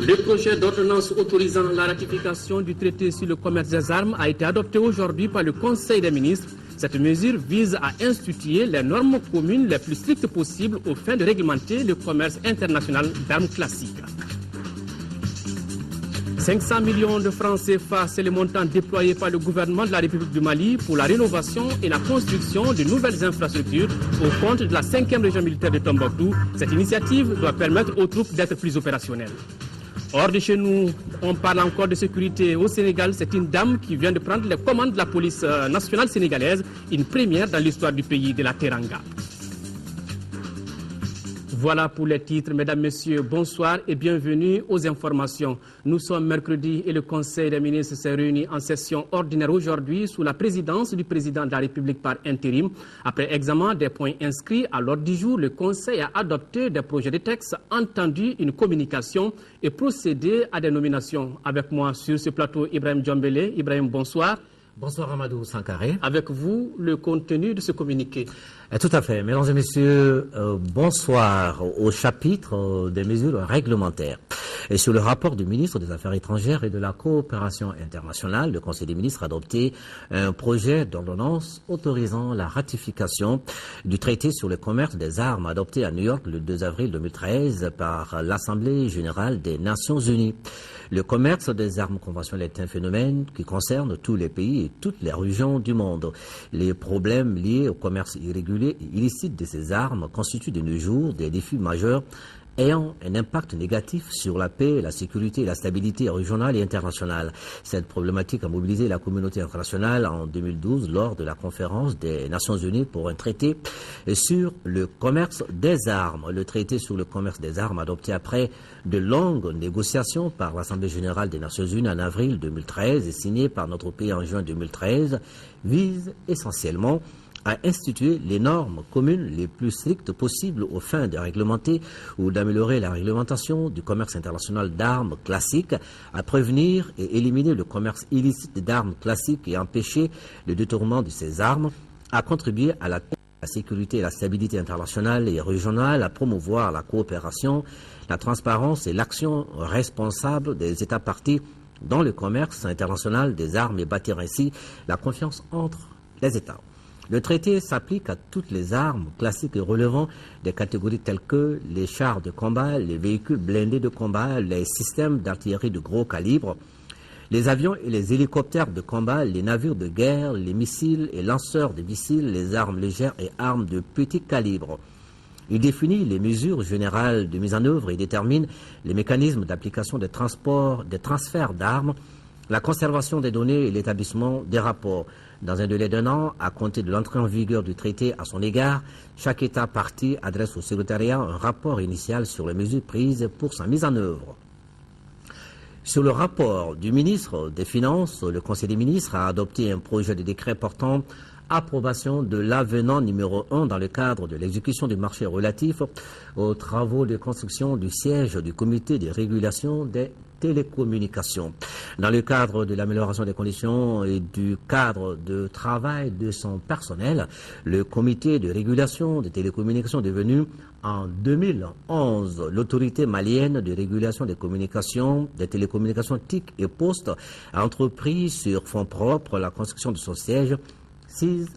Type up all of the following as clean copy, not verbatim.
Le projet d'ordonnance autorisant la ratification du traité sur le commerce des armes a été adopté aujourd'hui par le Conseil des ministres. Cette mesure vise à instituer les normes communes les plus strictes possibles aux fins de réglementer le commerce international d'armes classiques. 500 millions de francs CFA, c'est le montant déployé par le gouvernement de la République du Mali pour la rénovation et la construction de nouvelles infrastructures au compte de la 5e région militaire de Tombouctou. Cette initiative doit permettre aux troupes d'être plus opérationnelles. Hors de chez nous, on parle encore de sécurité au Sénégal. C'est une dame qui vient de prendre les commandes de la police nationale sénégalaise, une première dans l'histoire du pays de la Teranga. Voilà pour les titres. Mesdames, Messieurs, bonsoir et bienvenue aux informations. Nous sommes mercredi et le Conseil des ministres s'est réuni en session ordinaire aujourd'hui sous la présidence du président de la République par intérim. Après examen des points inscrits à l'ordre du jour, le Conseil a adopté des projets de texte, entendu une communication et procédé à des nominations. Avec moi sur ce plateau, Ibrahim Djombele. Ibrahim, bonsoir. Bonsoir Amadou Sankaré. Avec vous, le contenu de ce communiqué. Tout à fait. Mesdames et messieurs, bonsoir au chapitre des mesures réglementaires. Et sur le rapport du ministre des Affaires étrangères et de la coopération internationale, le Conseil des ministres a adopté un projet d'ordonnance autorisant la ratification du traité sur le commerce des armes adopté à New York le 2 avril 2013 par l'Assemblée générale des Nations unies. Le commerce des armes conventionnelles est un phénomène qui concerne tous les pays et toutes les régions du monde. Les problèmes liés au commerce irrégulier et illicite de ces armes constituent de nos jours des défis majeurs ayant un impact négatif sur la paix, la sécurité et la stabilité régionale et internationale. Cette problématique a mobilisé la communauté internationale en 2012 lors de la conférence des Nations Unies pour un traité sur le commerce des armes. Le traité sur le commerce des armes adopté après de longues négociations par l'Assemblée générale des Nations Unies en avril 2013 et signé par notre pays en juin 2013 vise essentiellement à instituer les normes communes les plus strictes possibles aux fins de réglementer ou d'améliorer la réglementation du commerce international d'armes classiques, à prévenir et éliminer le commerce illicite d'armes classiques et empêcher le détournement de ces armes, à contribuer à la sécurité et la stabilité internationale et régionale, à promouvoir la coopération, la transparence et l'action responsable des États parties dans le commerce international des armes et bâtir ainsi la confiance entre les États. Le traité s'applique à toutes les armes classiques et relevant des catégories telles que les chars de combat, les véhicules blindés de combat, les systèmes d'artillerie de gros calibre, les avions et les hélicoptères de combat, les navires de guerre, les missiles et lanceurs de missiles, les armes légères et armes de petit calibre. Il définit les mesures générales de mise en œuvre et détermine les mécanismes d'application des transferts d'armes, la conservation des données et l'établissement des rapports. Dans un délai d'1 an, à compter de l'entrée en vigueur du traité à son égard, chaque État partie adresse au secrétariat un rapport initial sur les mesures prises pour sa mise en œuvre. Sur le rapport du ministre des Finances, le Conseil des ministres a adopté un projet de décret portant approbation de l'avenant numéro 1 dans le cadre de l'exécution du marché relatif aux travaux de construction du siège du comité de régulation des télécommunications. Dans le cadre de l'amélioration des conditions et du cadre de travail de son personnel, le comité de régulation des télécommunications est devenu en 2011 l'autorité malienne de régulation des communications, des télécommunications TIC et Poste a entrepris sur fonds propres la construction de son siège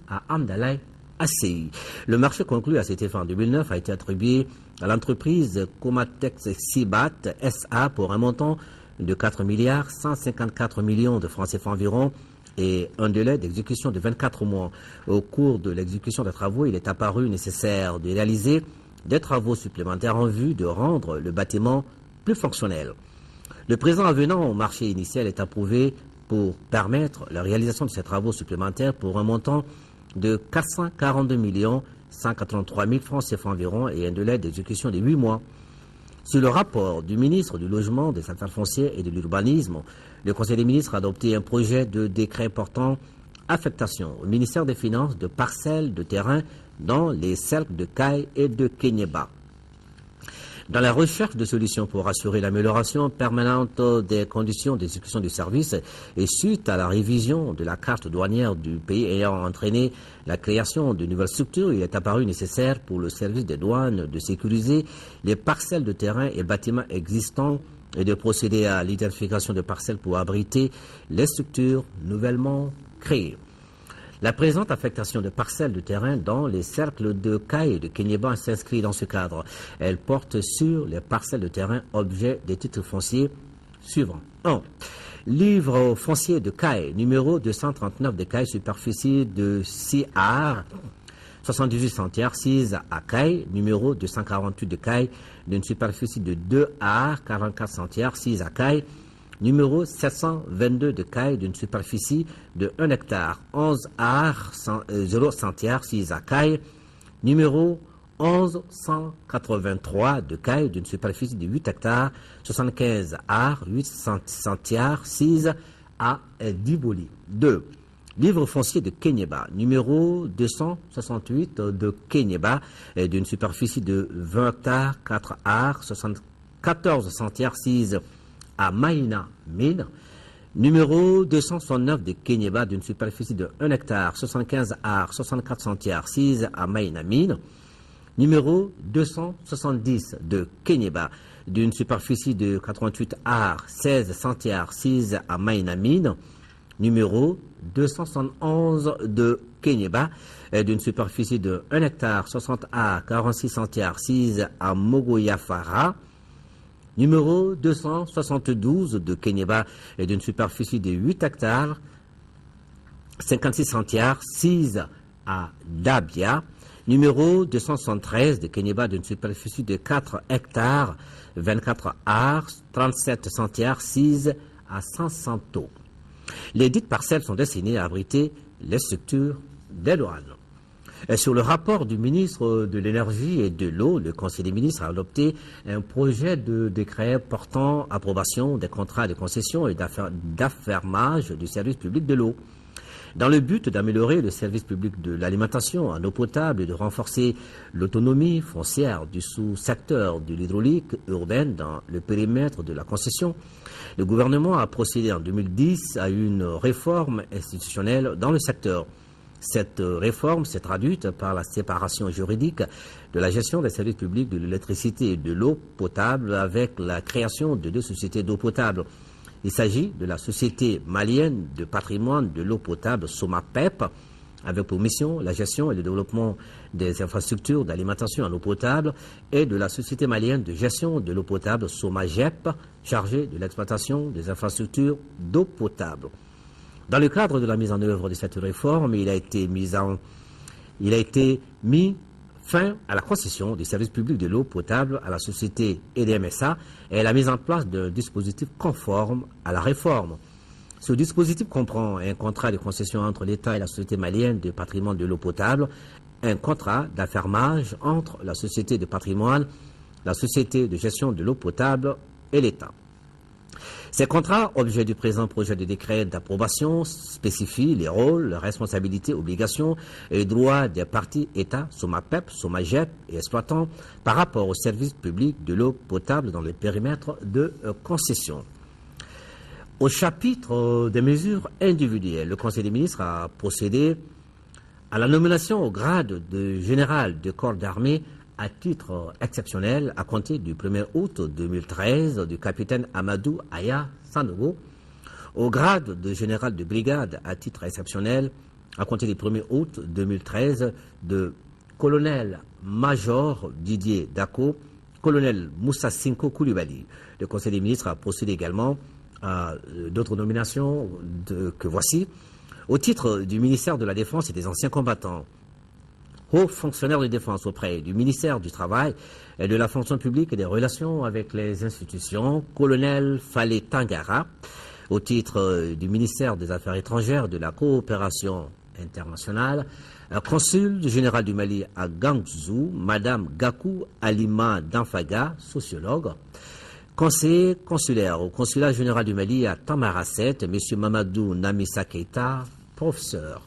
à Amdalaï, ACI. Le marché conclu à cet effet en 2009 a été attribué à l'entreprise Comatex Sibat SA pour un montant de 4 milliards 154 millions de francs CFA environ et un délai d'exécution de 24 mois. Au cours de l'exécution des travaux, il est apparu nécessaire de réaliser des travaux supplémentaires en vue de rendre le bâtiment plus fonctionnel. Le présent avenant au marché initial est approuvé pour permettre la réalisation de ces travaux supplémentaires pour un montant de 442 183 000 francs CFA environ et un délai d'exécution de 8 mois. Sur le rapport du ministre du Logement, des Affaires foncières et de l'Urbanisme, le Conseil des ministres a adopté un projet de décret portant affectation au ministère des Finances de parcelles de terrain dans les cercles de Caille et de Kenyeba. Dans la recherche de solutions pour assurer l'amélioration permanente des conditions d'exécution du service et suite à la révision de la carte douanière du pays ayant entraîné la création de nouvelles structures, il est apparu nécessaire pour le service des douanes de sécuriser les parcelles de terrain et bâtiments existants et de procéder à l'identification de parcelles pour abriter les structures nouvellement créées. La présente affectation de parcelles de terrain dans les cercles de Caille et de Kéniéba s'inscrit dans ce cadre. Elle porte sur les parcelles de terrain objets des titres fonciers suivants. 1. Livre foncier de Caille, numéro 239 de Caille, superficie de 6 ar, 78 centières, 6 à Caille, numéro 248 de Caille, d'une superficie de 2 ar, 44 centières, 6 à Caille, numéro 722 de Caille, d'une superficie de 1 hectare, 11 ar, 0 centières, 6 à Caille, numéro 1183 de Caille, d'une superficie de 8 hectares, 75 ar, 8 centières, 6 à Diboli. 2. Livre foncier de Kéniéba, numéro 268 de Kéniéba, d'une superficie de 20 hectares, 4 ar, 74 centières, 6 à Maïna Mine, numéro 269 de Kéniéba, d'une superficie de 1 hectare, 75 ar, 64 centières, 6 à Maïna Mine, numéro 270 de Kéniéba, d'une superficie de 88 ar, 16 centières, 6 à Maïna Mine, numéro 271 de Kéniéba, d'une superficie de 1 hectare, 60 ar, 46 centières, 6 à Mogoyafara, numéro 272 de Kéniéba, d'une superficie de 8 hectares, 56 centières, 6 à Dabia, numéro 273 de Kéniéba, d'une superficie de 4 hectares, 24 ar, 37 centières, 6 à Sansanto. Les dites parcelles sont destinées à abriter les structures des douanes. Sur le rapport du ministre de l'Énergie et de l'Eau, le Conseil des ministres a adopté un projet de décret portant approbation des contrats de concession et d'affermage du service public de l'eau. Dans le but d'améliorer le service public de l'alimentation en eau potable et de renforcer l'autonomie foncière du sous-secteur de l'hydraulique urbaine dans le périmètre de la concession, le gouvernement a procédé en 2010 à une réforme institutionnelle dans le secteur. Cette réforme s'est traduite par la séparation juridique de la gestion des services publics de l'électricité et de l'eau potable avec la création de 2 sociétés d'eau potable. Il s'agit de la Société malienne de patrimoine de l'eau potable SOMAPEP, avec pour mission la gestion et le développement des infrastructures d'alimentation en eau potable, et de la Société malienne de gestion de l'eau potable SOMAGEP, chargée de l'exploitation des infrastructures d'eau potable. Dans le cadre de la mise en œuvre de cette réforme, il a été mis fin à la concession du service public de l'eau potable à la société EDMSA et la mise en place d'un dispositif conforme à la réforme. Ce dispositif comprend un contrat de concession entre l'État et la Société malienne de patrimoine de l'eau potable, un contrat d'affermage entre la Société de patrimoine, la Société de gestion de l'eau potable et l'État. Ces contrats, objet du présent projet de décret d'approbation, spécifient les rôles, les responsabilités, obligations et droits des parties État, SOMAPEP, SOMAGEP et exploitants par rapport au service public de l'eau potable dans le périmètre de concession. Au chapitre des mesures individuelles, le Conseil des ministres a procédé à la nomination au grade de général de corps d'armée à titre exceptionnel à compter du 1er août 2013 du capitaine Amadou Aya Sanogo, au grade de général de brigade à titre exceptionnel à compter du 1er août 2013 de colonel-major Didier Dako, colonel Moussa Sinko Koulibaly. Le Conseil des ministres a procédé également à d'autres nominations que voici. Au titre du ministère de la Défense et des anciens combattants, haut fonctionnaire de défense auprès du ministère du Travail et de la fonction publique et des relations avec les institutions, colonel Fallé Tangara, au titre du ministère des Affaires étrangères et de la coopération internationale, consul général du Mali à Gangzhou, madame Gakou Alima Danfaga, sociologue, conseiller consulaire au consulat général du Mali à Tamaracet, M. Mamadou Namissa Keita, professeur.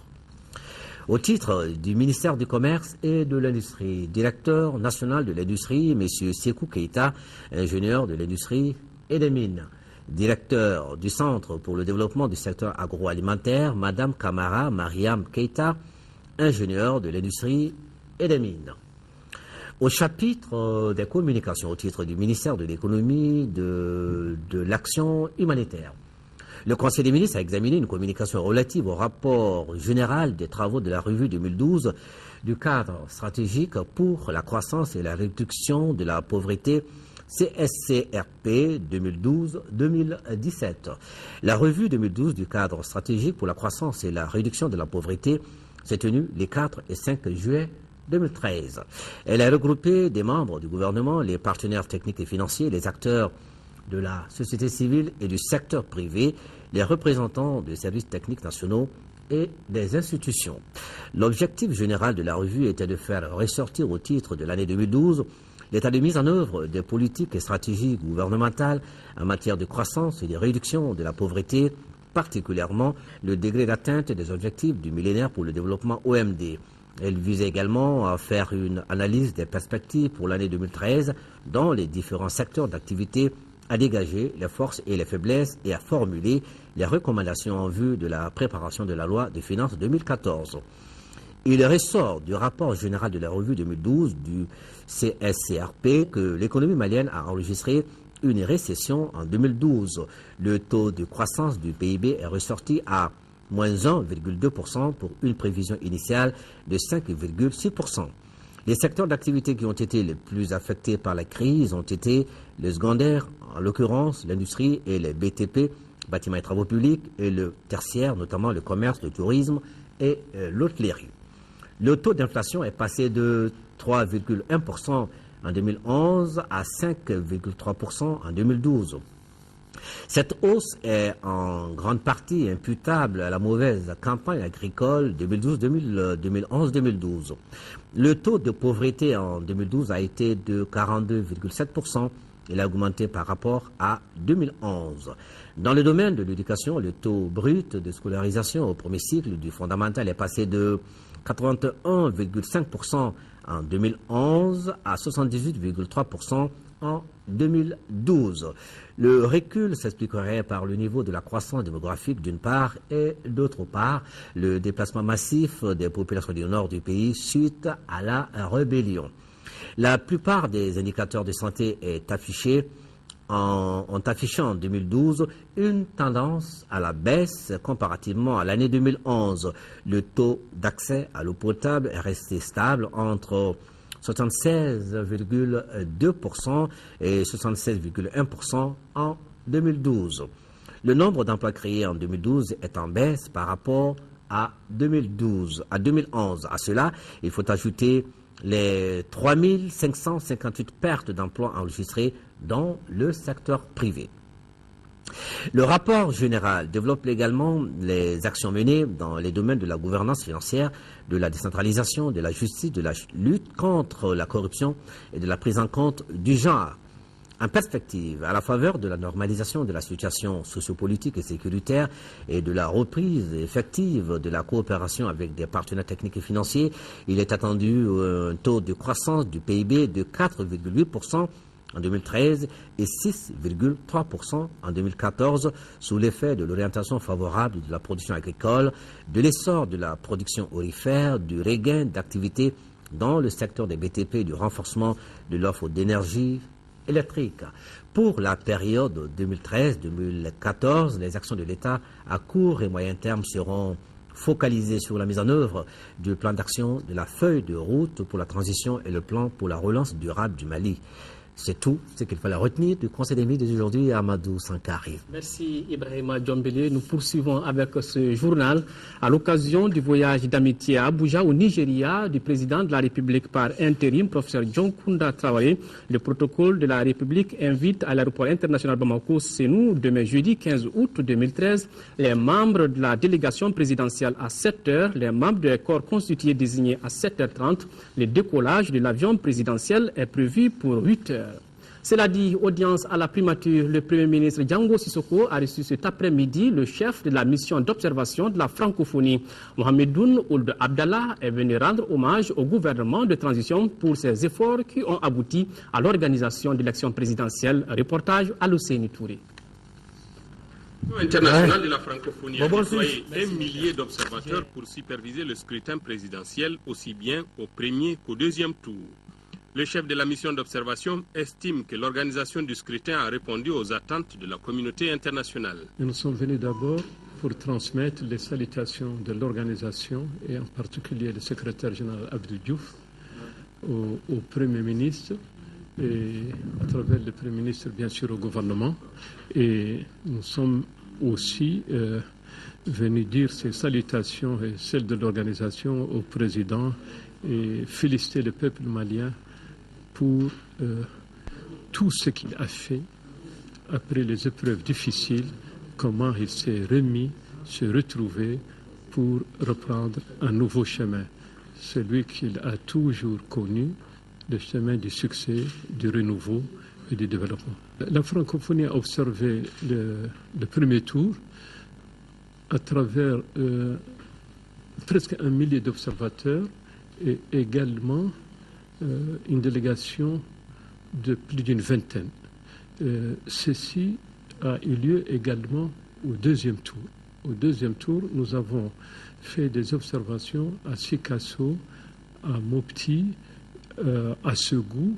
Au titre du ministère du Commerce et de l'Industrie, directeur national de l'industrie, M. Sékou Keïta, ingénieur de l'industrie et des mines. Directeur du Centre pour le développement du secteur agroalimentaire, Mme Kamara Mariam Keïta, ingénieur de l'industrie et des mines. Au chapitre des communications, au titre du ministère de l'économie, de l'action humanitaire, le Conseil des ministres a examiné une communication relative au rapport général des travaux de la revue 2012 du cadre stratégique pour la croissance et la réduction de la pauvreté CSCRP 2012-2017. La revue 2012 du cadre stratégique pour la croissance et la réduction de la pauvreté s'est tenue les 4 et 5 juillet 2013. Elle a regroupé des membres du gouvernement, les partenaires techniques et financiers, les acteurs de la société civile et du secteur privé, les représentants des services techniques nationaux et des institutions. L'objectif général de la revue était de faire ressortir au titre de l'année 2012 l'état de mise en œuvre des politiques et stratégies gouvernementales en matière de croissance et de réduction de la pauvreté, particulièrement le degré d'atteinte des objectifs du millénaire pour le développement OMD. Elle visait également à faire une analyse des perspectives pour l'année 2013 dans les différents secteurs d'activité, à dégager les forces et les faiblesses et à formuler les recommandations en vue de la préparation de la loi de finances 2014. Il ressort du rapport général de la revue 2012 du CSCRP que l'économie malienne a enregistré une récession en 2012. Le taux de croissance du PIB est ressorti à moins 1,2% pour une prévision initiale de 5,6%. Les secteurs d'activité qui ont été les plus affectés par la crise ont été les secondaires, en l'occurrence l'industrie et les BTP, bâtiments et travaux publics, et le tertiaire, notamment le commerce, le tourisme et l'hôtellerie. Le taux d'inflation est passé de 3,1% en 2011 à 5,3% en 2012. Cette hausse est en grande partie imputable à la mauvaise campagne agricole 2011-2012. Le taux de pauvreté en 2012 a été de 42,7%. Il a augmenté par rapport à 2011. Dans le domaine de l'éducation, le taux brut de scolarisation au premier cycle du fondamental est passé de 81,5% en 2011 à 78,3% en 2012. Le recul s'expliquerait par le niveau de la croissance démographique d'une part et d'autre part le déplacement massif des populations du nord du pays suite à la rébellion. La plupart des indicateurs de santé ont affiché en 2012 une tendance à la baisse comparativement à l'année 2011. Le taux d'accès à l'eau potable est resté stable entre 76,2% et 76,1% en 2012. Le nombre d'emplois créés en 2012 est en baisse par rapport à 2011. À cela, il faut ajouter les 3 558 pertes d'emplois enregistrées dans le secteur privé. Le rapport général développe également les actions menées dans les domaines de la gouvernance financière, de la décentralisation, de la justice, de la lutte contre la corruption et de la prise en compte du genre. En perspective, à la faveur de la normalisation de la situation sociopolitique et sécuritaire et de la reprise effective de la coopération avec des partenaires techniques et financiers, il est attendu un taux de croissance du PIB de 4,8% en 2013 et 6,3% en 2014 sous l'effet de l'orientation favorable de la production agricole, de l'essor de la production aurifère, du regain d'activité dans le secteur des BTP et du renforcement de l'offre d'énergie électrique. Pour la période 2013-2014, les actions de l'État à court et moyen terme seront focalisées sur la mise en œuvre du plan d'action de la feuille de route pour la transition et le plan pour la relance durable du Mali. C'est tout ce qu'il fallait retenir du Conseil des ministres d'aujourd'hui à Amadou Sankari. Merci Ibrahima Djombele. Nous poursuivons avec ce journal à l'occasion du voyage d'amitié à Abuja au Nigeria du président de la République par intérim, professeur John Kunda Traoré. Le protocole de la République invite à l'aéroport international Bamako-Sénou demain jeudi 15 août 2013 les membres de la délégation présidentielle à 7h, les membres des corps constitués désignés à 7h30. Le décollage de l'avion présidentiel est prévu pour 8h. Cela dit, audience à la primature, le Premier ministre Django Sissoko a reçu cet après-midi le chef de la mission d'observation de la francophonie. Mohamedoun Ould Abdallah est venu rendre hommage au gouvernement de transition pour ses efforts qui ont abouti à l'organisation de l'élection présidentielle. Reportage à l'Océanie Touré. International de la francophonie a déployé 1 millier d'observateurs pour superviser le scrutin présidentiel aussi bien au premier qu'au deuxième tour. Le chef de la mission d'observation estime que l'organisation du scrutin a répondu aux attentes de la communauté internationale. Nous sommes venus d'abord pour transmettre les salutations de l'organisation et en particulier le secrétaire général Abdou Diouf au Premier ministre et à travers le Premier ministre bien sûr au gouvernement. Et nous sommes aussi venus dire ces salutations et celles de l'organisation au président et féliciter le peuple malien pour tout ce qu'il a fait après les épreuves difficiles, comment il s'est remis, se retrouvé pour reprendre un nouveau chemin, celui qu'il a toujours connu, le chemin du succès, du renouveau et du développement. La francophonie a observé le premier tour à travers presque 1 millier d'observateurs et également une délégation de plus d'une vingtaine. Ceci a eu lieu également au deuxième tour. Au deuxième tour, nous avons fait des observations à Sikasso, à Mopti, à Ségou,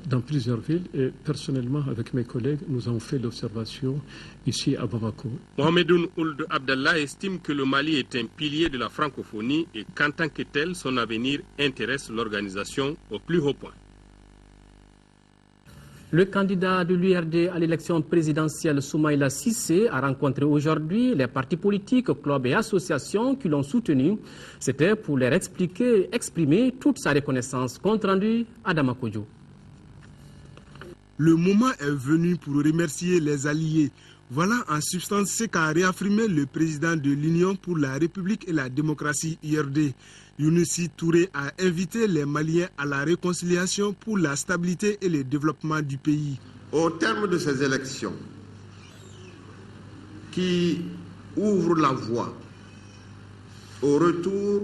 dans plusieurs villes. Et personnellement, avec mes collègues, nous avons fait l'observation ici à Bamako. Mohamedoun Ould Abdallah estime que le Mali est un pilier de la francophonie et qu'en tant que tel, son avenir intéresse l'organisation au plus haut point. Le candidat de l'URD à l'élection présidentielle Soumaïla Cissé a rencontré aujourd'hui les partis politiques, clubs et associations qui l'ont soutenu. C'était pour leur exprimer toute sa reconnaissance. Compte rendu Adama Kodjo. Le moment est venu pour remercier les alliés. Voilà en substance ce qu'a réaffirmé le président de l'Union pour la République et la démocratie URD. Younousi Touré a invité les Maliens à la réconciliation pour la stabilité et le développement du pays. Au terme de ces élections qui ouvrent la voie au retour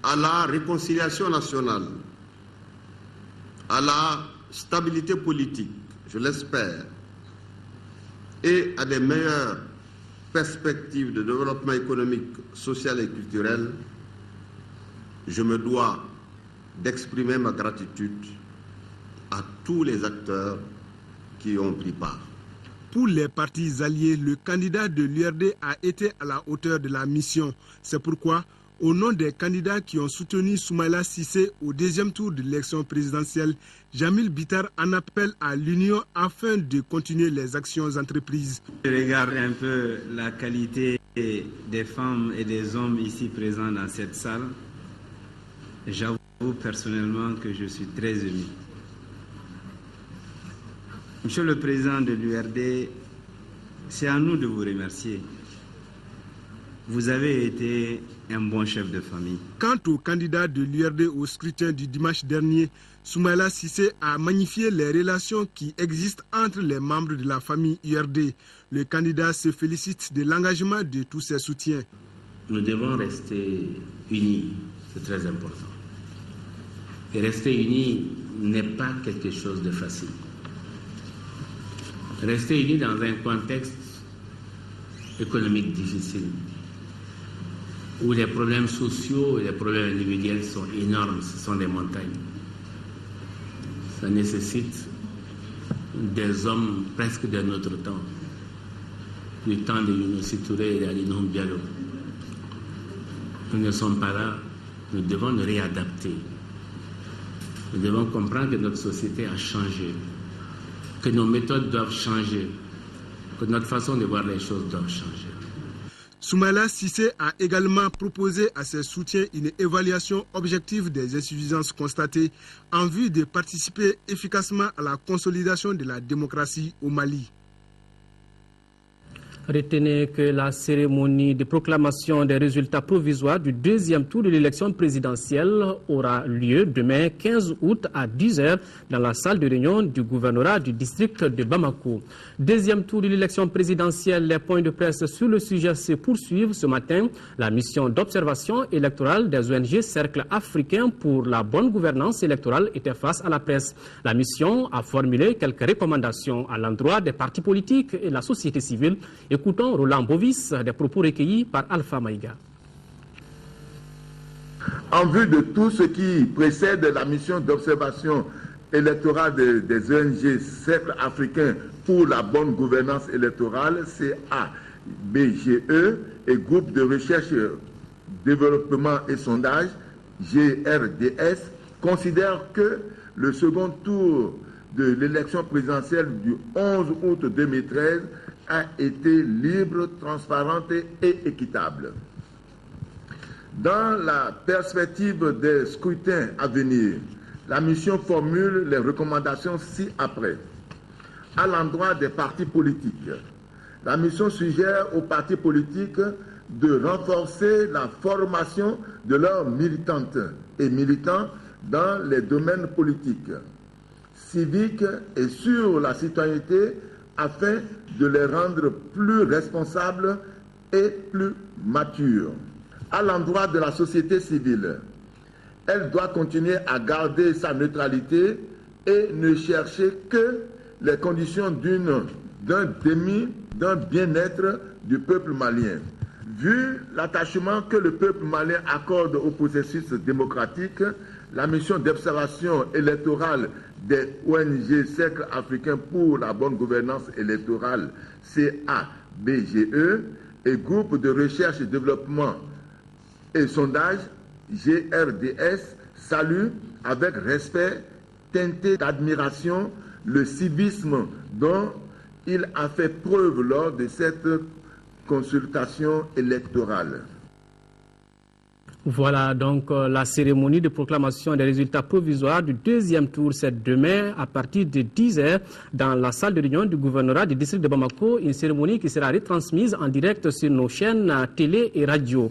à la réconciliation nationale, à la stabilité politique, je l'espère, et à des meilleures perspectives de développement économique, social et culturel, je me dois d'exprimer ma gratitude à tous les acteurs qui ont pris part. Pour les partis alliés, le candidat de l'URD a été à la hauteur de la mission. C'est pourquoi, au nom des candidats qui ont soutenu Soumaïla Cissé au deuxième tour de l'élection présidentielle, Jamil Bitar en appelle à l'Union afin de continuer les actions entreprises. Je regarde un peu la qualité des femmes et des hommes ici présents dans cette salle. J'avoue personnellement que je suis très ému. Monsieur le Président de l'URD, c'est à nous de vous remercier. Vous avez été un bon chef de famille. Quant au candidat de l'URD au scrutin du dimanche dernier, Soumaïla Cissé a magnifié les relations qui existent entre les membres de la famille URD. Le candidat se félicite de l'engagement de tous ses soutiens. Nous devons rester unis, c'est très important. Et rester unis n'est pas quelque chose de facile. Rester unis dans un contexte économique difficile, où les problèmes sociaux et les problèmes individuels sont énormes, ce sont des montagnes. Ça nécessite des hommes presque de notre temps, du temps de Younousi Touré et d'Alinoum Diallo. Nous ne sommes pas là, nous devons nous réadapter. Nous devons comprendre que notre société a changé, que nos méthodes doivent changer, que notre façon de voir les choses doit changer. Soumaïla Cissé a également proposé à ses soutiens une évaluation objective des insuffisances constatées en vue de participer efficacement à la consolidation de la démocratie au Mali. Retenez que la cérémonie de proclamation des résultats provisoires du deuxième tour de l'élection présidentielle aura lieu demain 15 août à 10h dans la salle de réunion du gouvernorat du district de Bamako. Deuxième tour de l'élection présidentielle, les points de presse sur le sujet se poursuivent ce matin. La mission d'observation électorale des ONG Cercle africain pour la bonne gouvernance électorale était face à la presse. La mission a formulé quelques recommandations à l'endroit des partis politiques et la société civile. Écoutons Roland Bovis, des propos recueillis par Alpha Maïga. En vue de tout ce qui précède la mission d'observation électorale des ONG Cercle africain pour la bonne gouvernance électorale, CABGE, et groupe de recherche, développement et sondage, GRDS, considèrent que le second tour de l'élection présidentielle du 11 août 2013 a été libre, transparente et équitable. Dans la perspective des scrutins à venir, la mission formule les recommandations ci-après. À l'endroit des partis politiques, la mission suggère aux partis politiques de renforcer la formation de leurs militantes et militants dans les domaines politiques, civiques et sur la citoyenneté afin de les rendre plus responsables et plus matures. À l'endroit de la société civile, elle doit continuer à garder sa neutralité et ne chercher que les conditions d'un bien-être du peuple malien. Vu l'attachement que le peuple malien accorde au processus démocratique, la mission d'observation électorale des ONG Cercle africain pour la bonne gouvernance électorale, CABGE, et groupe de recherche et développement et sondage, GRDS, salue avec respect, teinté d'admiration, le civisme dont il a fait preuve lors de cette consultation électorale. Voilà donc la cérémonie de proclamation des résultats provisoires du deuxième tour. C'est demain à partir de 10h dans la salle de réunion du gouvernorat du district de Bamako. Une cérémonie qui sera retransmise en direct sur nos chaînes télé et radio.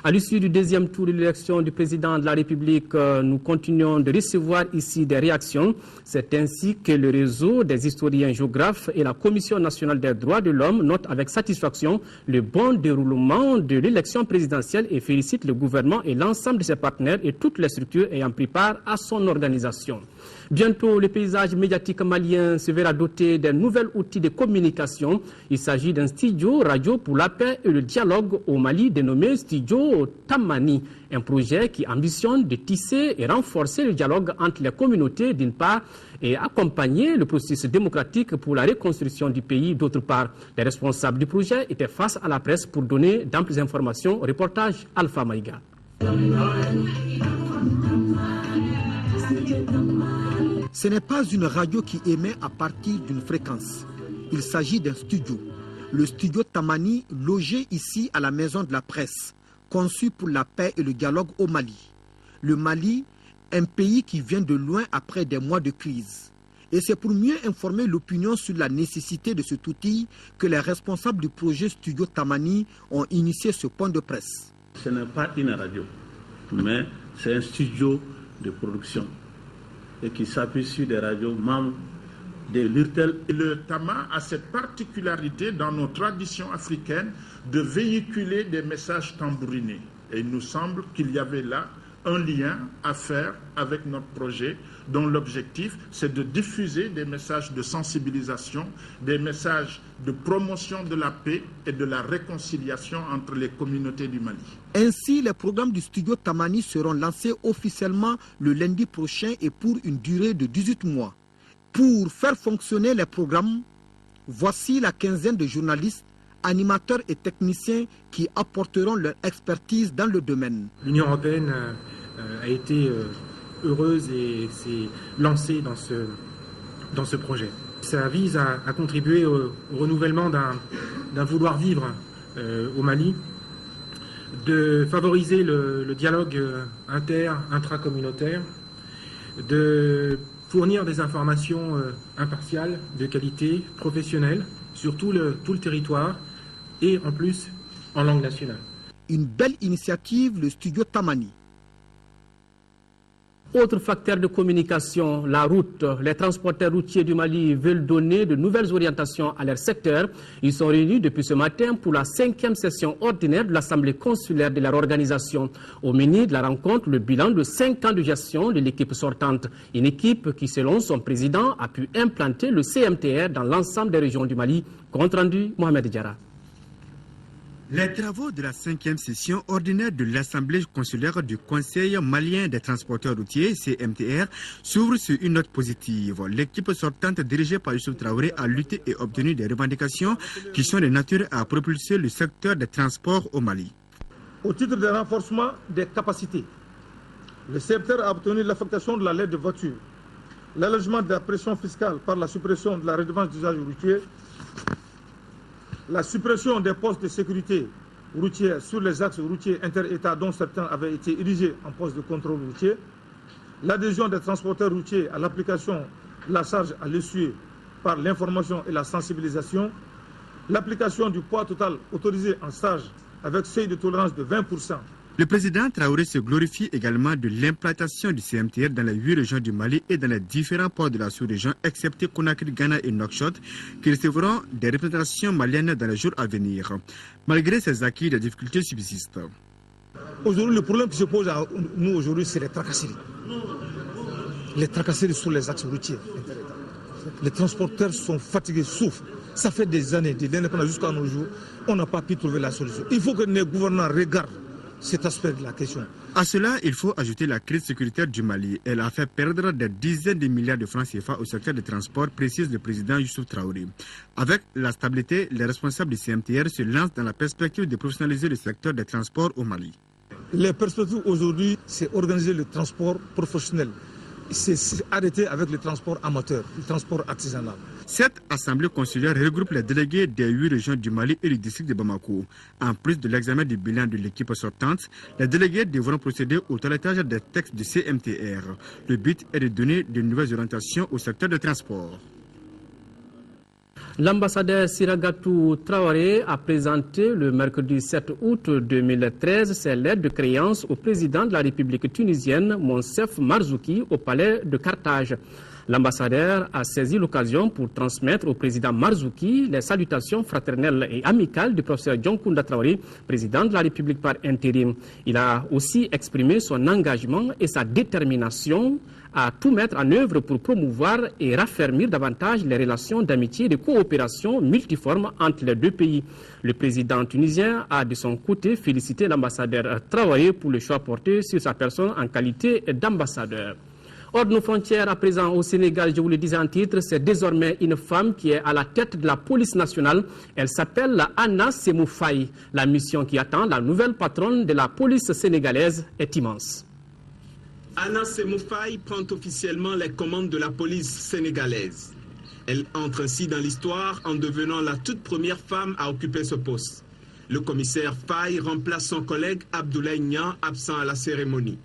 À l'issue du deuxième tour de l'élection du président de la République, nous continuons de recevoir ici des réactions. C'est ainsi que le réseau des historiens géographes et la Commission nationale des droits de l'homme notent avec satisfaction le bon déroulement de l'élection présidentielle et félicite le gouvernement et l'ensemble de ses partenaires et toutes les structures ayant pris part à son organisation. Bientôt, le paysage médiatique malien se verra doté d'un nouvel outil de communication. Il s'agit d'un studio radio pour la paix et le dialogue au Mali dénommé Studio Tamani, un projet qui ambitionne de tisser et renforcer le dialogue entre les communautés d'une part et accompagner le processus démocratique pour la reconstruction du pays d'autre part. Les responsables du projet étaient face à la presse pour donner d'amples informations. Reportage Alpha Maïga. Ce n'est pas une radio qui émet à partir d'une fréquence. Il s'agit d'un studio. Le studio Tamani, logé ici à la Maison de la Presse, conçu pour la paix et le dialogue au Mali. Le Mali, un pays qui vient de loin après des mois de crise. Et c'est pour mieux informer l'opinion sur la nécessité de cet outil que les responsables du projet Studio Tamani ont initié ce point de presse. Ce n'est pas une radio, mais c'est un studio de production et qui s'appuie sur des radios membres de l'URTEL. Le Tama a cette particularité dans nos traditions africaines de véhiculer des messages tambourinés. Et il nous semble qu'il y avait là un lien à faire avec notre projet dont l'objectif c'est de diffuser des messages de sensibilisation, des messages de promotion de la paix et de la réconciliation entre les communautés du Mali. Ainsi, les programmes du studio Tamani seront lancés officiellement le lundi prochain et pour une durée de 18 mois. Pour faire fonctionner les programmes, voici la quinzaine de journalistes, animateurs et techniciens qui apporteront leur expertise dans le domaine. L'Union européenne a été heureuse et s'est lancée dans ce projet. Ça vise à contribuer au renouvellement d'un vouloir vivre au Mali, de favoriser le dialogue intracommunautaire, de fournir des informations impartiales, de qualité, professionnelles, sur tout le territoire, et en plus en langue nationale. Une belle initiative, le studio Tamani. Autre facteur de communication, la route. Les transporteurs routiers du Mali veulent donner de nouvelles orientations à leur secteur. Ils sont réunis depuis ce matin pour la 5e session ordinaire de l'Assemblée consulaire de leur organisation. Au menu de la rencontre, le bilan de 5 ans de gestion de l'équipe sortante. Une équipe qui, selon son président, a pu implanter le CMTR dans l'ensemble des régions du Mali. Compte rendu, Mohamed Diarra. Les travaux de la 5e session ordinaire de l'Assemblée consulaire du Conseil malien des transporteurs routiers, CMTR, s'ouvrent sur une note positive. L'équipe sortante dirigée par Youssouf Traoré a lutté et obtenu des revendications qui sont de nature à propulser le secteur des transports au Mali. Au titre du renforcement des capacités, le CMTR a obtenu l'affectation de la lettre de voiture, l'allègement de la pression fiscale par la suppression de la redevance d'usage routier, la suppression des postes de sécurité routière sur les axes routiers inter-États dont certains avaient été érigés en postes de contrôle routier, l'adhésion des transporteurs routiers à l'application de la charge à l'essuyer par l'information et la sensibilisation, l'application du poids total autorisé en stage avec seuil de tolérance de 20%. Le président Traoré se glorifie également de l'implantation du CMTR dans les 8 régions du Mali et dans les différents ports de la sous-région, excepté Conakry, Ghana et Nouakchott, qui recevront des représentations maliennes dans les jours à venir. Malgré ces acquis, des difficultés subsistent. Aujourd'hui, le problème qui se pose à nous aujourd'hui, c'est les tracasseries. Les tracasseries sur les axes routiers. Les transporteurs sont fatigués, souffrent. Ça fait des années, de l'indépendance jusqu'à nos jours, on n'a pas pu trouver la solution. Il faut que les gouvernants regardent cet aspect de la question. À cela, il faut ajouter la crise sécuritaire du Mali. Elle a fait perdre des dizaines de milliards de francs CFA au secteur des transports, précise le président Youssouf Traoré. Avec la stabilité, les responsables du CMTR se lancent dans la perspective de professionnaliser le secteur des transports au Mali. Les perspectives aujourd'hui, c'est organiser le transport professionnel. C'est arrêter avec le transport amateur, le transport artisanal. Cette assemblée consulaire regroupe les délégués des 8 régions du Mali et du district de Bamako. En plus de l'examen du bilan de l'équipe sortante, les délégués devront procéder au toilettage des textes du CMTR. Le but est de donner de nouvelles orientations au secteur du transport. L'ambassadeur Siragatou Traoré a présenté le mercredi 7 août 2013 ses lettres de créance au président de la République tunisienne, Monsef Marzouki, au palais de Carthage. L'ambassadeur a saisi l'occasion pour transmettre au président Marzouki les salutations fraternelles et amicales du professeur Dioncounda Traoré, président de la République par intérim. Il a aussi exprimé son engagement et sa détermination à tout mettre en œuvre pour promouvoir et raffermir davantage les relations d'amitié et de coopération multiformes entre les deux pays. Le président tunisien a de son côté félicité l'ambassadeur Traoré pour le choix porté sur sa personne en qualité d'ambassadeur. Hors de nos frontières, à présent au Sénégal, je vous le disais en titre, c'est désormais une femme qui est à la tête de la police nationale. Elle s'appelle Anna Sémou Faye. La mission qui attend la nouvelle patronne de la police sénégalaise est immense. Anna Sémou Faye prend officiellement les commandes de la police sénégalaise. Elle entre ainsi dans l'histoire en devenant la toute première femme à occuper ce poste. Le commissaire Faye remplace son collègue Abdoulaye Niang, absent à la cérémonie.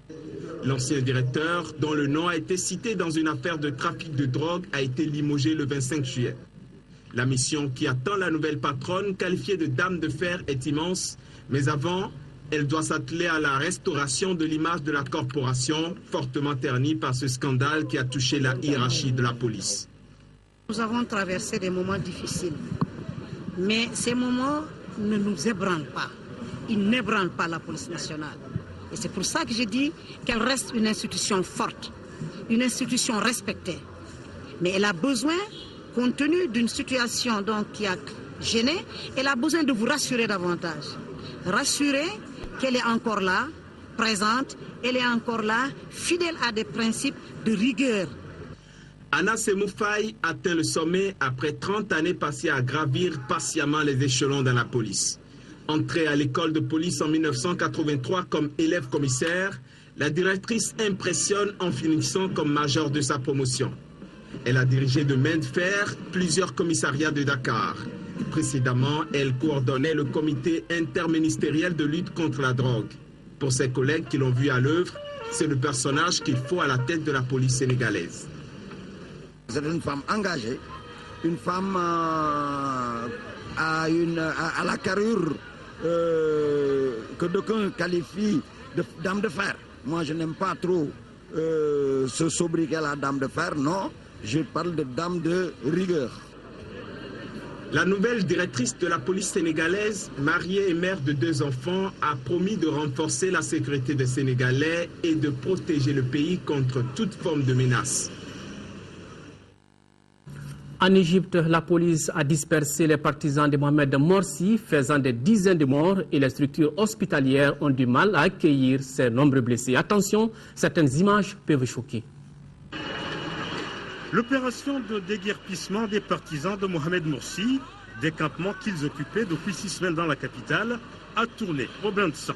L'ancien directeur, dont le nom a été cité dans une affaire de trafic de drogue, a été limogé le 25 juillet. La mission qui attend la nouvelle patronne, qualifiée de dame de fer, est immense, mais avant, elle doit s'atteler à la restauration de l'image de la corporation, fortement ternie par ce scandale qui a touché la hiérarchie de la police. Nous avons traversé des moments difficiles, mais ces moments ne nous ébranlent pas. Ils n'ébranlent pas la police nationale. Et c'est pour ça que je dis qu'elle reste une institution forte, une institution respectée. Mais elle a besoin, compte tenu d'une situation donc, qui a gêné, elle a besoin de vous rassurer davantage. Rassurer qu'elle est encore là, présente, elle est encore là, fidèle à des principes de rigueur. Anna Sémou Faye atteint le sommet après 30 années passées à gravir patiemment les échelons dans la police. Entrée à l'école de police en 1983 comme élève commissaire, la directrice impressionne en finissant comme major de sa promotion. Elle a dirigé de main de fer plusieurs commissariats de Dakar. Précédemment, elle coordonnait le comité interministériel de lutte contre la drogue. Pour ses collègues qui l'ont vu à l'œuvre, c'est le personnage qu'il faut à la tête de la police sénégalaise. C'est une femme engagée, une femme à la carrure que d'aucuns qualifient de dame de fer. Moi, je n'aime pas trop ce sobriquet la dame de fer, non. Je parle de dame de rigueur. La nouvelle directrice de la police sénégalaise, mariée et mère de 2 enfants, a promis de renforcer la sécurité des Sénégalais et de protéger le pays contre toute forme de menace. En Égypte, la police a dispersé les partisans de Mohamed Morsi, faisant des dizaines de morts, et les structures hospitalières ont du mal à accueillir ces nombreux blessés. Attention, certaines images peuvent choquer. L'opération de déguerpissement des partisans de Mohamed Morsi, des campements qu'ils occupaient depuis 6 semaines dans la capitale, a tourné au bain de sang.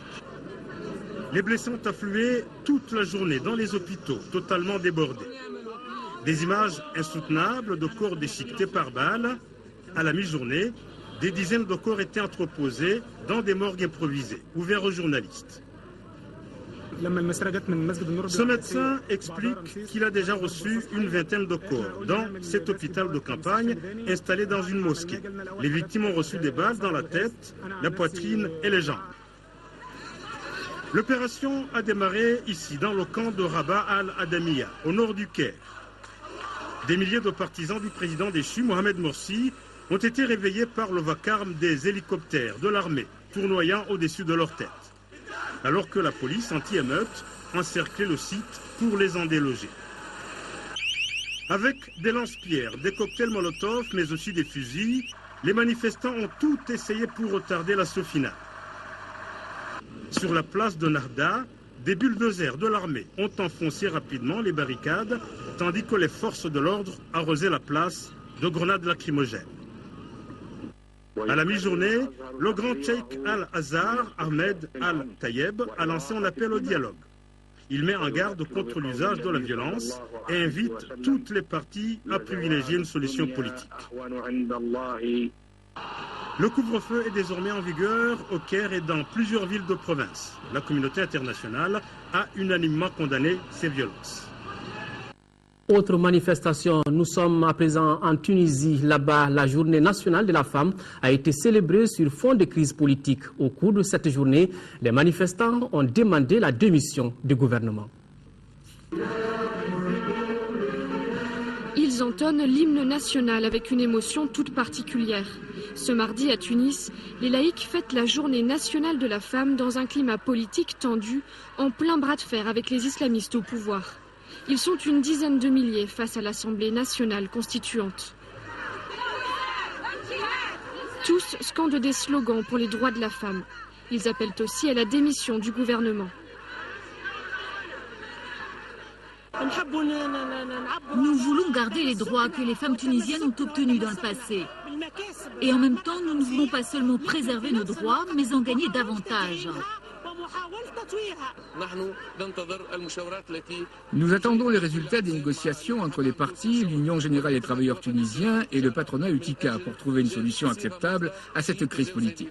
Les blessés ont afflué toute la journée dans les hôpitaux, totalement débordés. Des images insoutenables de corps déchiquetés par balles. À la mi-journée, des dizaines de corps étaient entreposés dans des morgues improvisées, ouverts aux journalistes. Ce médecin explique qu'il a déjà reçu une vingtaine de corps dans cet hôpital de campagne installé dans une mosquée. Les victimes ont reçu des balles dans la tête, la poitrine et les jambes. L'opération a démarré ici, dans le camp de Rabat al-Adamiya, au nord du Caire. Des milliers de partisans du président déchu, Mohamed Morsi, ont été réveillés par le vacarme des hélicoptères de l'armée, tournoyant au-dessus de leur tête, alors que la police anti-émeute encerclait le site pour les en déloger. Avec des lance-pierres, des cocktails Molotov, mais aussi des fusils, les manifestants ont tout essayé pour retarder l'assaut final. Sur la place de Narda, des bulldozers de l'armée ont enfoncé rapidement les barricades, tandis que les forces de l'ordre arrosaient la place de grenades lacrymogènes. À la mi-journée, le grand cheikh al-Azhar, Ahmed al-Tayeb, a lancé un appel au dialogue. Il met en garde contre l'usage de la violence et invite toutes les parties à privilégier une solution politique. Le couvre-feu est désormais en vigueur au Caire et dans plusieurs villes de province. La communauté internationale a unanimement condamné ces violences. Autre manifestation, nous sommes à présent en Tunisie. Là-bas, la journée nationale de la femme a été célébrée sur fond de crise politique. Au cours de cette journée, les manifestants ont demandé la démission du gouvernement. Ils entonnent l'hymne national avec une émotion toute particulière. Ce mardi à Tunis, les laïcs fêtent la journée nationale de la femme dans un climat politique tendu, en plein bras de fer avec les islamistes au pouvoir. Ils sont une dizaine de milliers face à l'Assemblée nationale constituante. Tous scandent des slogans pour les droits de la femme. Ils appellent aussi à la démission du gouvernement. Nous voulons garder les droits que les femmes tunisiennes ont obtenus dans le passé. Et en même temps, nous ne voulons pas seulement préserver nos droits, mais en gagner davantage. Nous attendons les résultats des négociations entre les partis, l'Union générale des travailleurs tunisiens et le patronat UTICA pour trouver une solution acceptable à cette crise politique.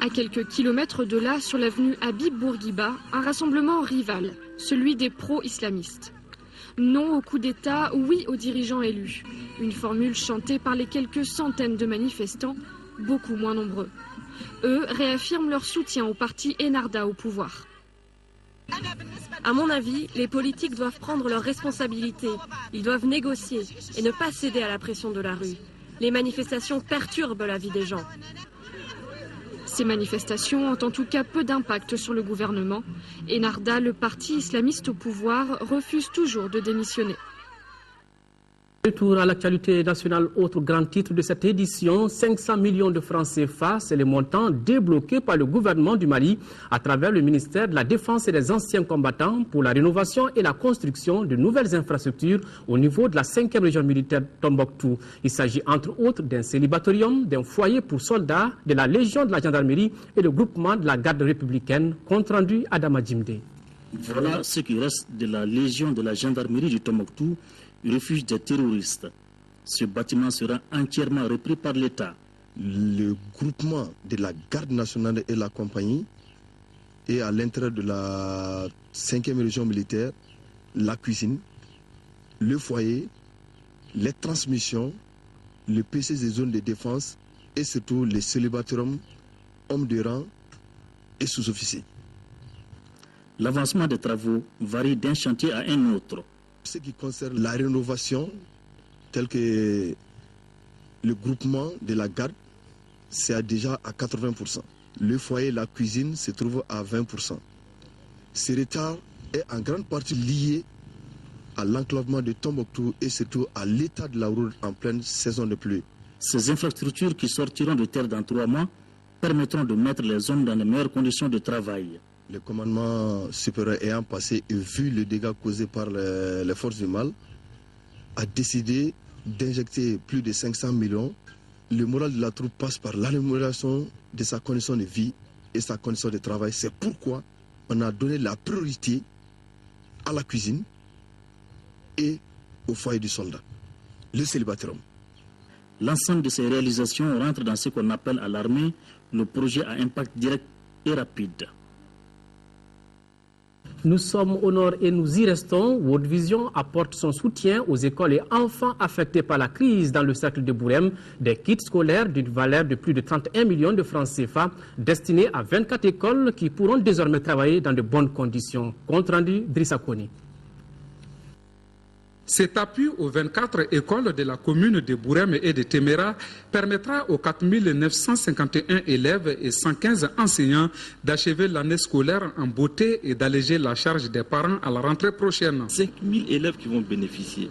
À quelques kilomètres de là, sur l'avenue Habib Bourguiba, un rassemblement rival, celui des pro-islamistes. Non au coup d'État, oui aux dirigeants élus. Une formule chantée par les quelques centaines de manifestants, beaucoup moins nombreux. Eux réaffirment leur soutien au parti Ennahda au pouvoir. À mon avis, les politiques doivent prendre leurs responsabilités. Ils doivent négocier et ne pas céder à la pression de la rue. Les manifestations perturbent la vie des gens. Ces manifestations ont en tout cas peu d'impact sur le gouvernement. Ennahda, le parti islamiste au pouvoir, refuse toujours de démissionner. Retour à l'actualité nationale, autre grand titre de cette édition, 500 millions de francs CFA, c'est le montant débloqué par le gouvernement du Mali à travers le ministère de la Défense et des anciens combattants pour la rénovation et la construction de nouvelles infrastructures au niveau de la 5e région militaire Tombouctou. Il s'agit entre autres d'un célibatorium, d'un foyer pour soldats, de la Légion de la gendarmerie et le groupement de la garde républicaine, compte rendu Adama Djimde. Voilà ce qui reste de la Légion de la gendarmerie du Tombouctou, refuge des terroristes. Ce bâtiment sera entièrement repris par l'État. Le groupement de la garde nationale et la compagnie est à l'intérieur de la 5e région militaire, la cuisine, le foyer, les transmissions le PC des zones de défense et surtout les célibataires, hommes de rang et sous-officiers. L'avancement des travaux varie d'un chantier à un autre. Ce qui concerne la rénovation, tel que le groupement de la garde, c'est déjà à 80%. Le foyer, la cuisine se trouve à 20%. Ce retard est en grande partie lié à l'enclavement de Tombouctou et surtout à l'état de la route en pleine saison de pluie. Ces infrastructures qui sortiront de terre dans 3 mois permettront de mettre les hommes dans les meilleures conditions de travail. Le commandement supérieur ayant passé et vu le dégât causé par les forces du mal, a décidé d'injecter plus de 500 millions. Le moral de la troupe passe par l'amélioration de sa condition de vie et sa condition de travail. C'est pourquoi on a donné la priorité à la cuisine et au foyer du soldat, le célibataire. L'ensemble de ces réalisations rentre dans ce qu'on appelle à l'armée le projet à impact direct et rapide. Nous sommes au nord et nous y restons. World Vision apporte son soutien aux écoles et enfants affectés par la crise dans le cercle de Bourem. Des kits scolaires d'une valeur de plus de 31 millions de francs CFA destinés à 24 écoles qui pourront désormais travailler dans de bonnes conditions. Compte rendu Drissa Koni. Cet appui aux 24 écoles de la commune de Bourem et de Téméra permettra aux 4 951 élèves et 115 enseignants d'achever l'année scolaire en beauté et d'alléger la charge des parents à la rentrée prochaine. 5 000 élèves qui vont bénéficier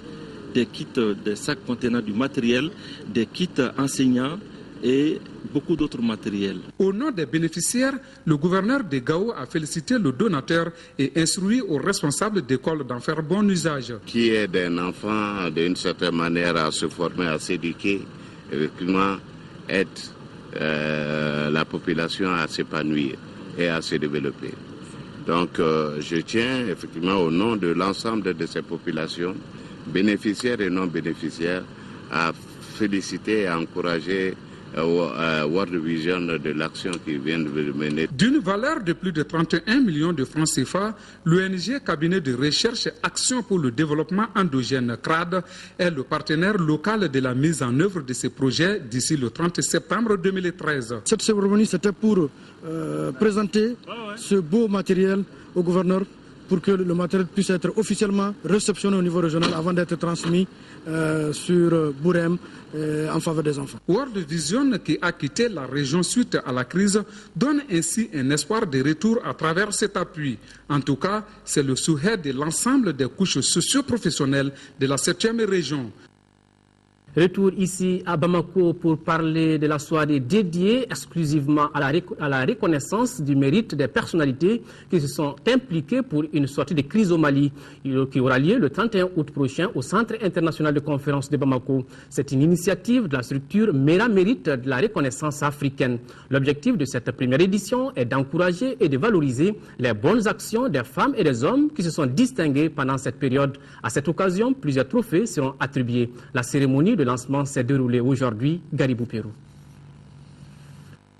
des kits, des sacs contenant du matériel, des kits enseignants et beaucoup d'autres matériels. Au nom des bénéficiaires, le gouverneur de Gao a félicité le donateur et instruit aux responsables d'école d'en faire bon usage. Qui aide un enfant d'une certaine manière à se former, à s'éduquer, effectivement aide la population à s'épanouir et à se développer. Donc je tiens effectivement au nom de l'ensemble de ces populations, bénéficiaires et non bénéficiaires, à féliciter et à encourager World Vision de l'action qui vient de mener. D'une valeur de plus de 31 millions de francs CFA, l'ONG Cabinet de recherche Action pour le développement endogène CRAD est le partenaire local de la mise en œuvre de ces projets d'ici le 30 septembre 2013. Cette cérémonie, c'était pour présenter ce beau matériel au gouverneur pour que le matériel puisse être officiellement réceptionné au niveau régional avant d'être transmis sur Bourem en faveur des enfants. World Vision, qui a quitté la région suite à la crise, donne ainsi un espoir de retour à travers cet appui. En tout cas, c'est le souhait de l'ensemble des couches socio-professionnelles de la 7e région. Retour ici à Bamako pour parler de la soirée dédiée exclusivement à la reconnaissance du mérite des personnalités qui se sont impliquées pour une sortie de crise au Mali, qui aura lieu le 31 août prochain au Centre international de conférence de Bamako. C'est une initiative de la structure Mera Mérite de la reconnaissance africaine. L'objectif de cette première édition est d'encourager et de valoriser les bonnes actions des femmes et des hommes qui se sont distingués pendant cette période. À cette occasion, plusieurs trophées seront attribués. La cérémonie de lancement s'est déroulé aujourd'hui, Garibou Pérou.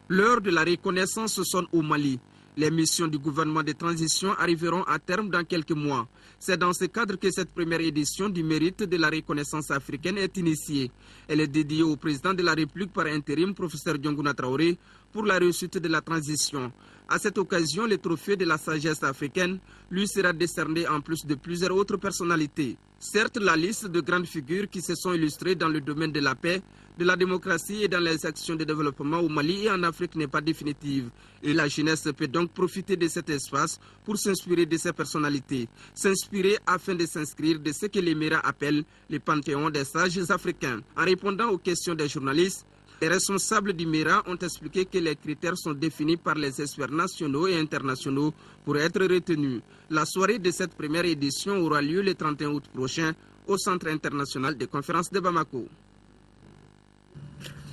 L'heure de la reconnaissance sonne au Mali. Les missions du gouvernement de transition arriveront à terme dans quelques mois. C'est dans ce cadre que cette première édition du mérite de la reconnaissance africaine est initiée. Elle est dédiée au président de la République par intérim, professeur Diongouna Traoré, pour la réussite de la transition. À cette occasion, le trophée de la sagesse africaine lui sera décerné en plus de plusieurs autres personnalités. Certes, la liste de grandes figures qui se sont illustrées dans le domaine de la paix, de la démocratie et dans les actions de développement au Mali et en Afrique n'est pas définitive. Et la jeunesse peut donc profiter de cet espace pour s'inspirer de ces personnalités. S'inspirer afin de s'inscrire de ce que les Mera appellent le panthéon des sages africains. En répondant aux questions des journalistes, les responsables du Mera ont expliqué que les critères sont définis par les experts nationaux et internationaux pour être retenus. La soirée de cette première édition aura lieu le 31 août prochain au Centre international de conférence de Bamako.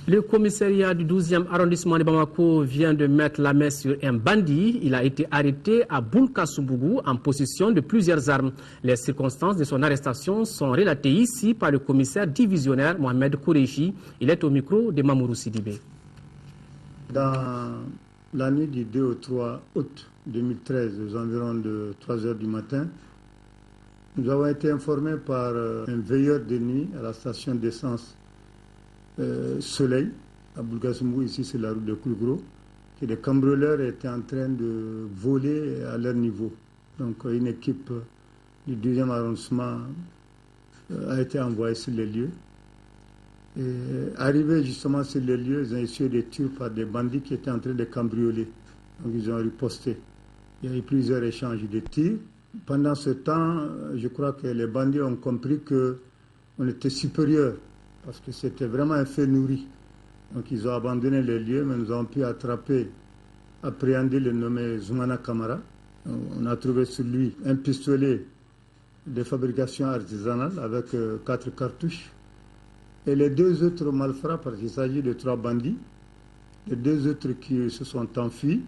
Le commissariat du 12e arrondissement de Bamako vient de mettre la main sur un bandit. Il a été arrêté à Boulka-Soubougou en possession de plusieurs armes. Les circonstances de son arrestation sont relatées ici par le commissaire divisionnaire Mohamed Kourechi. Il est au micro de Mamourou Sidibé. Dans la nuit du 2 au 3 août 2013, aux environs de 3 heures du matin, nous avons été informés par un veilleur de nuit à la station d'essence Soleil, à Boulgassumou, ici c'est la route de Koulgro, que des cambrioleurs étaient en train de voler à leur niveau. Donc une équipe du 2e arrondissement a été envoyée sur les lieux. Et arrivés justement sur les lieux, ils ont essayé des tirs par des bandits qui étaient en train de cambrioler. Donc ils ont riposté. Il y a eu plusieurs échanges de tirs. Pendant ce temps, je crois que les bandits ont compris qu'on était supérieur, parce que c'était vraiment un fait nourri. Donc ils ont abandonné les lieux, mais nous avons pu appréhender le nommé Zoumana Kamara. On a trouvé sur lui un pistolet de fabrication artisanale avec 4 cartouches. Et les 2 autres malfrats, parce qu'il s'agit de 3 bandits, les 2 autres qui se sont enfuis,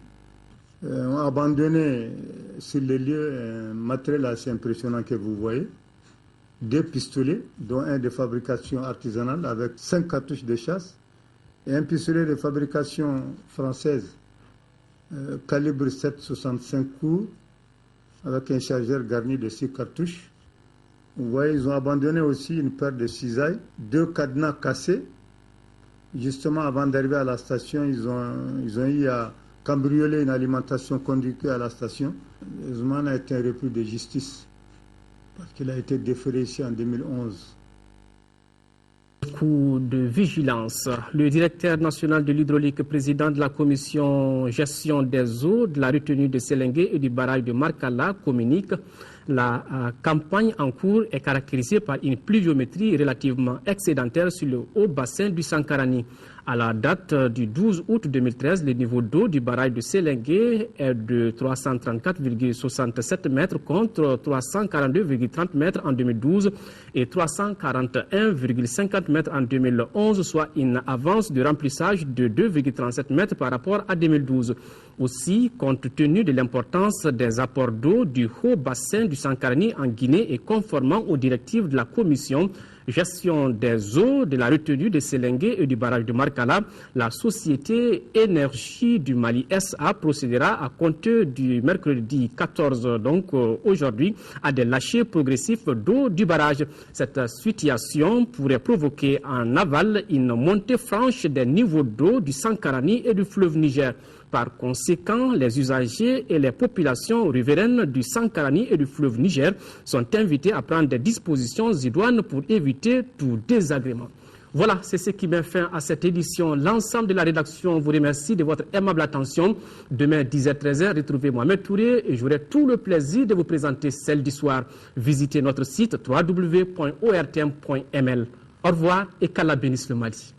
ont abandonné sur les lieux un matériel assez impressionnant que vous voyez. 2 pistolets, dont un de fabrication artisanale avec 5 cartouches de chasse, et un pistolet de fabrication française, calibre 7,65 cours, avec un chargeur garni de 6 cartouches. Vous voyez, ils ont abandonné aussi une paire de cisailles, 2 cadenas cassés. Justement, avant d'arriver à la station, ils ont eu à cambrioler une alimentation conduite à la station. Zoumana a été un repris de justice, parce qu'il a été déféré ici en 2011. Coup de vigilance. Le directeur national de l'hydraulique, président de la commission gestion des eaux de la retenue de Sélengué et du barrage de Markala, communique. La campagne en cours est caractérisée par une pluviométrie relativement excédentaire sur le haut bassin du Sankarani. À la date du 12 août 2013, le niveau d'eau du barrage de Sélengué est de 334,67 mètres contre 342,30 mètres en 2012 et 341,50 mètres en 2011, soit une avance de remplissage de 2,37 mètres par rapport à 2012. Aussi, compte tenu de l'importance des apports d'eau du haut bassin du Sankarani en Guinée et conformément aux directives de la Commission gestion des eaux de la retenue de Sélengué et du barrage de Markala, la société Énergie du Mali SA procédera à compter du mercredi 14, donc aujourd'hui, à des lâchers progressifs d'eau du barrage. Cette situation pourrait provoquer en aval une montée franche des niveaux d'eau du Sankarani et du fleuve Niger. Par conséquent, les usagers et les populations riveraines du Sankarani et du fleuve Niger sont invités à prendre des dispositions idoines pour éviter tout désagrément. Voilà, c'est ce qui met fin à cette édition. L'ensemble de la rédaction vous remercie de votre aimable attention. Demain, 10h-13h, retrouvez Mohamed Touré et j'aurai tout le plaisir de vous présenter celle du soir. Visitez notre site www.ortm.ml. Au revoir et qu'Allah bénisse le Mali.